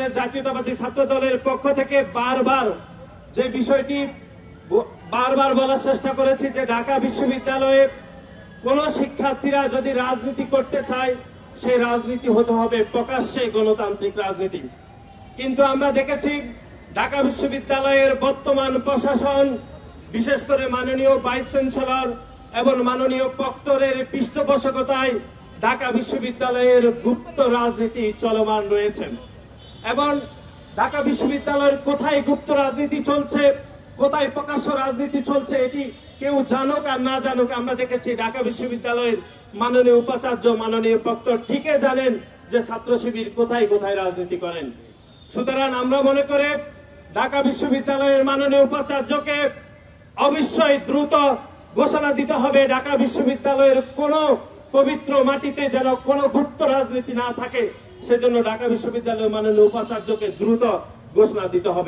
বাংলাদেশ জাতীয়তাবাদী ছাত্র দলের পক্ষ থেকে বারবার যে বিষয়টি বারবার বলার চেষ্টা করেছি যে ঢাকা বিশ্ববিদ্যালয়ে কোন শিক্ষার্থীরা যদি রাজনীতি করতে চায় সেই রাজনীতি হতে হবে প্রকাশ্যে গণতান্ত্রিক রাজনীতি। কিন্তু আমরা দেখেছি ঢাকা বিশ্ববিদ্যালয়ের বর্তমান প্রশাসন, বিশেষ করে মাননীয় ভাইস চ্যান্সেলর এবং মাননীয় প্রক্টরের পৃষ্ঠপোষকতায় ঢাকা বিশ্ববিদ্যালয়ের গুপ্ত রাজনীতি চলমান রয়েছে। এবং ঢাকা বিশ্ববিদ্যালয়ের কোথায় গুপ্ত রাজনীতি চলছে, কোথায় প্রকাশ্য রাজনীতি চলছে, এটি কেউ জানুক আর না জানুক, আমরা দেখেছি ঢাকা বিশ্ববিদ্যালয়ের মাননীয় উপাচার্য, মাননীয় প্রক্টর ঠিকই জানেন যে ছাত্র শিবির কোথায় কোথায় রাজনীতি করেন। সুতরাং আমরা মনে করে ঢাকা বিশ্ববিদ্যালয়ের মাননীয় উপাচার্যকে অবশ্যই দ্রুত ঘোষণা দিতে হবে ঢাকা বিশ্ববিদ্যালয়ের কোন পবিত্র মাটিতে যেন কোনো গুপ্ত রাজনীতি না থাকে, সেজন্য ঢাকা বিশ্ববিদ্যালয়ের মাননীয় উপাচার্যকে দ্রুত ঘোষণা দিতে হবে।